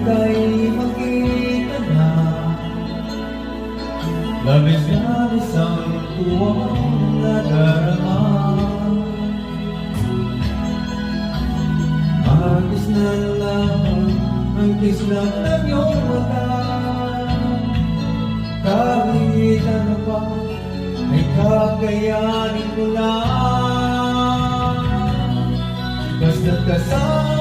ika'y makita na, labis-labis ang tuwang nadarama. Agis na lang ang kislap ng iyong mata, kahit ano pa ay kakayanin ko lang, basta't kasama